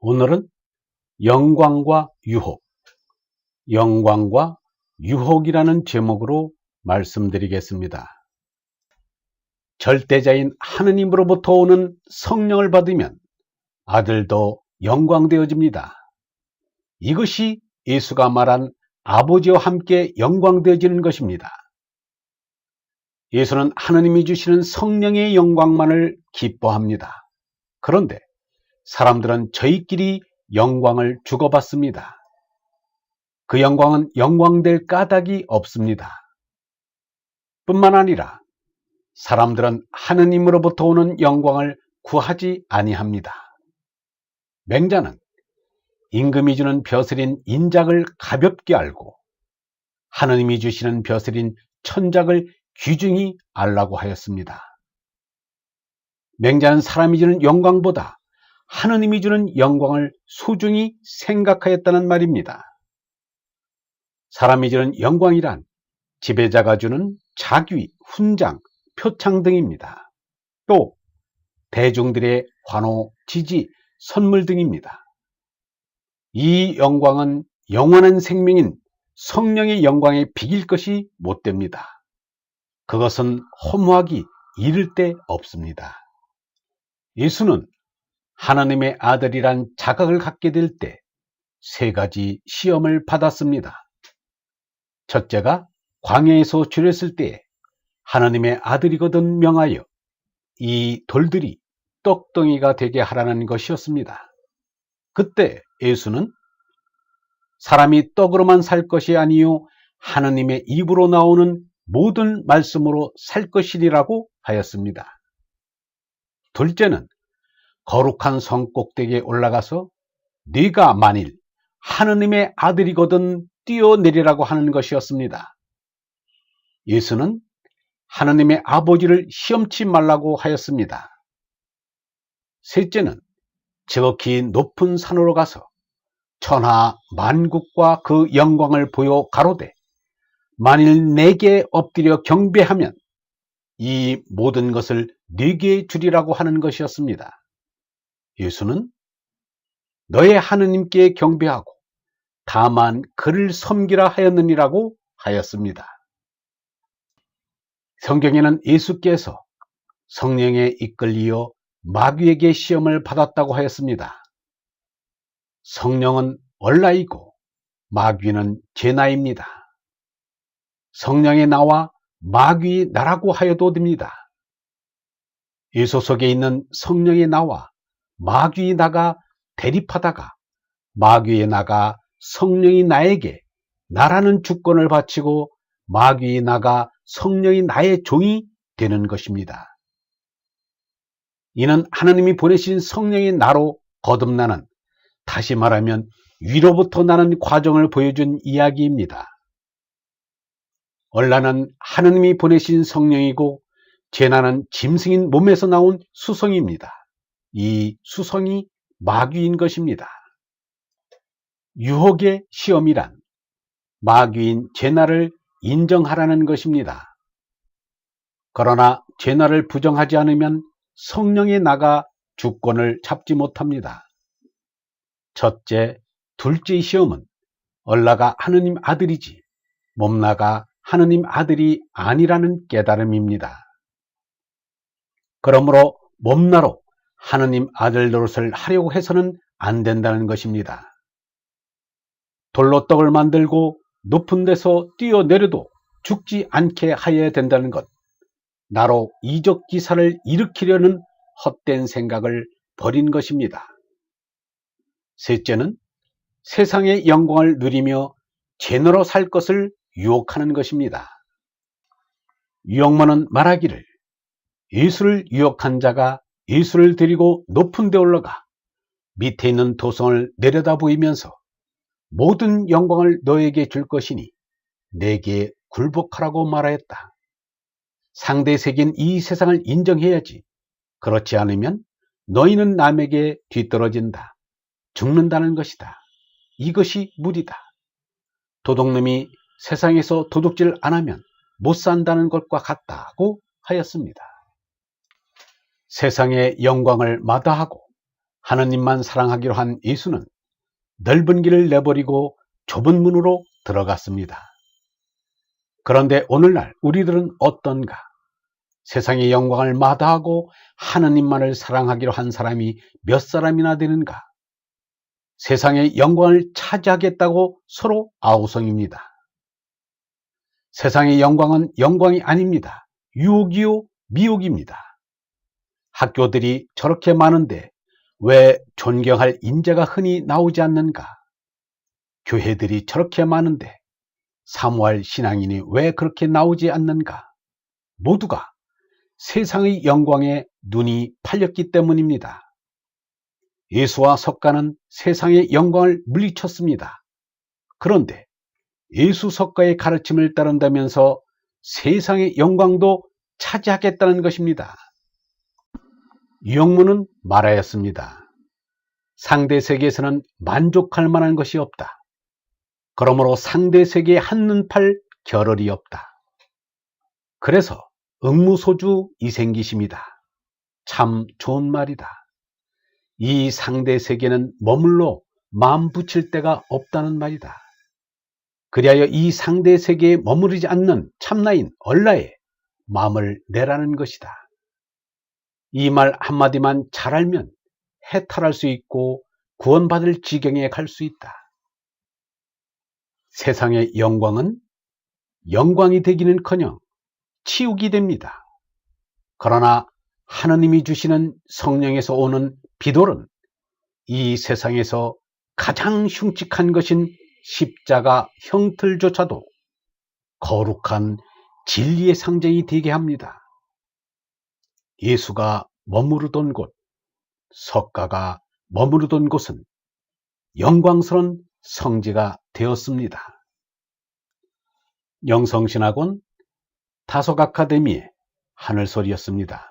오늘은 영광과 유혹, 영광과 유혹이라는 제목으로 말씀드리겠습니다. 절대자인 하느님으로부터 오는 성령을 받으면 아들도 영광되어집니다. 이것이 예수가 말한 아버지와 함께 영광되어지는 것입니다. 예수는 하느님이 주시는 성령의 영광만을 기뻐합니다. 그런데 사람들은 저희끼리 영광을 주고받습니다. 그 영광은 영광될 까닭이 없습니다. 뿐만 아니라 사람들은 하느님으로부터 오는 영광을 구하지 아니합니다. 맹자는 임금이 주는 벼슬인 인작을 가볍게 알고 하느님이 주시는 벼슬인 천작을 귀중히 알라고 하였습니다. 맹자는 사람이 주는 영광보다 하느님이 주는 영광을 소중히 생각하였다는 말입니다. 사람이 주는 영광이란 지배자가 주는 자귀, 훈장, 표창 등입니다. 또 대중들의 환호, 지지, 선물 등입니다. 이 영광은 영원한 생명인 성령의 영광에 비길 것이 못됩니다. 그것은 허무하기 이를 데 없습니다. 예수는 하나님의 아들이란 자각을 갖게 될 때 세 가지 시험을 받았습니다. 첫째가 광야에서 줄였을 때 하나님의 아들이거든 명하여 이 돌들이 떡덩이가 되게 하라는 것이었습니다. 그때 예수는 사람이 떡으로만 살 것이 아니요 하나님의 입으로 나오는 모든 말씀으로 살 것이리라고 하였습니다. 둘째는 거룩한 성 꼭대기에 올라가서 네가 만일 하느님의 아들이거든 뛰어내리라고 하는 것이었습니다. 예수는 하느님의 아버지를 시험치 말라고 하였습니다. 셋째는 지극히 높은 산으로 가서 천하 만국과 그 영광을 보여 가로되 만일 내게 엎드려 경배하면 이 모든 것을 네게 주리라고 하는 것이었습니다. 예수는 너의 하느님께 경배하고 다만 그를 섬기라 하였느니라고 하였습니다. 성경에는 예수께서 성령에 이끌리어 마귀에게 시험을 받았다고 하였습니다. 성령은 얼라이고 마귀는 제나입니다. 성령의 나와 마귀의 나라고 하여도 됩니다. 예수 속에 있는 성령의 나와 마귀의 나가 대립하다가 마귀의 나가 성령이 나에게 나라는 주권을 바치고 마귀의 나가 성령이 나의 종이 되는 것입니다. 이는 하나님이 보내신 성령의 나로 거듭나는, 다시 말하면 위로부터 나는 과정을 보여준 이야기입니다. 얼라는 하나님이 보내신 성령이고 제나는 짐승인 몸에서 나온 수성입니다. 이 수성이 마귀인 것입니다. 유혹의 시험이란 마귀인 제나를 인정하라는 것입니다. 그러나 제나를 부정하지 않으면 성령의 나가 주권을 잡지 못합니다. 첫째, 둘째의 시험은 얼라가 하느님 아들이지 몸나가 하느님 아들이 아니라는 깨달음입니다. 그러므로 몸나로 하느님 아들 노릇을 하려고 해서는 안 된다는 것입니다. 돌로 떡을 만들고 높은 데서 뛰어내려도 죽지 않게 하여야 된다는 것, 나로 이적기사를 일으키려는 헛된 생각을 버린 것입니다. 셋째는 세상의 영광을 누리며 제너로 살 것을 유혹하는 것입니다. 유혹문은 말하기를 예수를 유혹한 자가 예수를 데리고 높은 데 올라가 밑에 있는 도성을 내려다 보이면서 모든 영광을 너에게 줄 것이니 내게 굴복하라고 말하였다. 상대색인 이 세상을 인정해야지. 그렇지 않으면 너희는 남에게 뒤떨어진다. 죽는다는 것이다. 이것이 무리다. 도둑놈이 세상에서 도둑질 안 하면 못 산다는 것과 같다고 하였습니다. 세상의 영광을 마다하고 하느님만 사랑하기로 한 예수는 넓은 길을 내버리고 좁은 문으로 들어갔습니다. 그런데 오늘날 우리들은 어떤가? 세상의 영광을 마다하고 하느님만을 사랑하기로 한 사람이 몇 사람이나 되는가? 세상의 영광을 차지하겠다고 서로 아우성입니다. 세상의 영광은 영광이 아닙니다. 유혹이요, 미혹입니다. 학교들이 저렇게 많은데 왜 존경할 인재가 흔히 나오지 않는가? 교회들이 저렇게 많은데 사모할 신앙인이 왜 그렇게 나오지 않는가? 모두가 세상의 영광에 눈이 팔렸기 때문입니다. 예수와 석가는 세상의 영광을 물리쳤습니다. 그런데 예수 석가의 가르침을 따른다면서 세상의 영광도 차지하겠다는 것입니다. 유영문은 말하였습니다. 상대 세계에서는 만족할 만한 것이 없다. 그러므로 상대 세계에 한눈 팔 겨를이 없다. 그래서 응무소주 이생기심이다. 참 좋은 말이다. 이 상대 세계는 머물러 마음 붙일 데가 없다는 말이다. 그리하여 이 상대 세계에 머무르지 않는 참나인 얼라에 마음을 내라는 것이다. 이 말 한마디만 잘 알면 해탈할 수 있고 구원받을 지경에 갈 수 있다. 세상의 영광은 영광이 되기는커녕 치욕이 됩니다. 그러나 하느님이 주시는 성령에서 오는 비돌은 이 세상에서 가장 흉측한 것인 십자가 형틀조차도 거룩한 진리의 상징이 되게 합니다. 예수가 머무르던 곳, 석가가 머무르던 곳은 영광스러운 성지가 되었습니다. 영성신학원 다속아카데미의 하늘소리였습니다.